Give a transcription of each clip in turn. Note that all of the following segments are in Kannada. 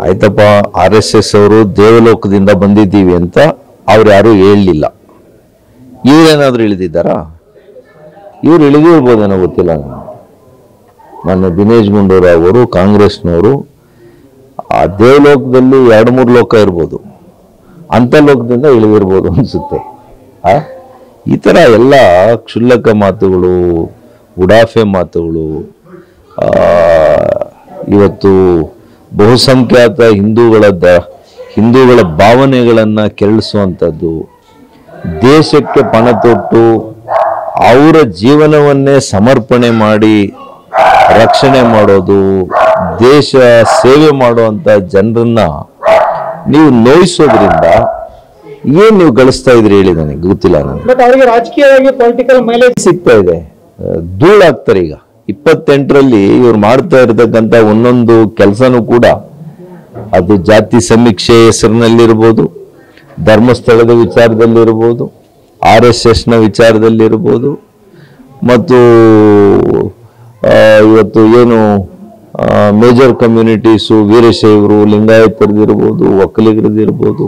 ಆಯ್ತಪ್ಪ RSS ಅವರು ದೇವಲೋಕದಿಂದ ಬಂದಿದ್ದೀವಿ ಅಂತ ಅವ್ರು ಯಾರು ಹೇಳಲಿಲ್ಲ. ಇವರೇನಾದರೂ ಇಳಿದಿದ್ದಾರಾ? ಇವ್ರು ಇಳಿದಿರ್ಬೋದೇನೋ ಗೊತ್ತಿಲ್ಲ. ನನ್ನ ದಿನೇಶ್ ಗುಂಡೂರಾವ್ ಅವರು ಕಾಂಗ್ರೆಸ್ನವರು ಆ ದೇವಲೋಕದಲ್ಲಿ 2-3 ಲೋಕ ಇರ್ಬೋದು, ಅಂಥ ಲೋಕದಿಂದ ಇಳಿದಿರ್ಬೋದು ಅನಿಸುತ್ತೆ. ಈ ಥರ ಎಲ್ಲ ಕ್ಷುಲ್ಲಕ ಮಾತುಗಳು, ಉಡಾಫೆ ಮಾತುಗಳು, ಇವತ್ತು ಬಹುಸಂಖ್ಯಾತ ಹಿಂದೂಗಳ ಭಾವನೆಗಳನ್ನು ಕೆರಳಿಸುವಂಥದ್ದು, ದೇಶಕ್ಕೆ ಪಣ ತೊಟ್ಟು ಅವರ ಜೀವನವನ್ನೇ ಸಮರ್ಪಣೆ ಮಾಡಿ ರಕ್ಷಣೆ ಮಾಡೋದು, ದೇಶ ಸೇವೆ ಮಾಡುವಂಥ ಜನರನ್ನ ನೀವು ನೋಯಿಸೋದ್ರಿಂದ ಏನು ನೀವು ಗಳಿಸ್ತಾ ಇದ್ರಿ ಹೇಳಿ, ನನಗೆ ಗೊತ್ತಿಲ್ಲ. ನನಗೆ ರಾಜಕೀಯವಾಗಿ ಪೊಲಿಟಿಕಲ್ ಮೈಲೇಜ್ ಸಿಗ್ತಾ ಇದೆ, ಧೂಳಾಗ್ತಾರೆ. ಈಗ 28ರಲ್ಲಿ ಇವ್ರು ಮಾಡ್ತಾ ಇರತಕ್ಕಂಥ ಒಂದೊಂದು ಕೆಲಸನೂ ಕೂಡ ಅದು ಜಾತಿ ಸಮೀಕ್ಷೆ ಹೆಸರಿನಲ್ಲಿರ್ಬೋದು, ಧರ್ಮಸ್ಥಳದ ವಿಚಾರದಲ್ಲಿರ್ಬೋದು, RSSನ ವಿಚಾರದಲ್ಲಿರ್ಬೋದು, ಮತ್ತು ಇವತ್ತು ಏನು ಮೇಜರ್ ಕಮ್ಯುನಿಟೀಸು ವೀರಶೈವರು, ಲಿಂಗಾಯತರದಿರ್ಬೋದು, ಒಕ್ಕಲಿಗರದಿರ್ಬೋದು,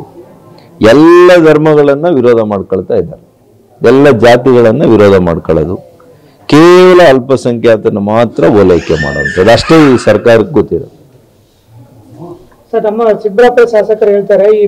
ಎಲ್ಲ ಧರ್ಮಗಳನ್ನು ವಿರೋಧ ಮಾಡ್ಕೊಳ್ತಾ ಇದ್ದಾರೆ. ಎಲ್ಲ ಜಾತಿಗಳನ್ನು ವಿರೋಧ ಮಾಡ್ಕೊಳ್ಳೋದು, ಕೇವಲ ಅಲ್ಪಸಂಖ್ಯಾತನ ಮಾತ್ರ ಓಲೈಕೆ ಮಾಡುವಂಥದ್ದು ಅಷ್ಟೇ ಈ ಸರ್ಕಾರಕ್ಕೆ ಗೊತ್ತಿರೋದು. ಸರ್, ನಮ್ಮ ಸಿದ್ದರಾಮಯ್ಯ ಶಾಸಕರು ಹೇಳ್ತಾರೆ ಈ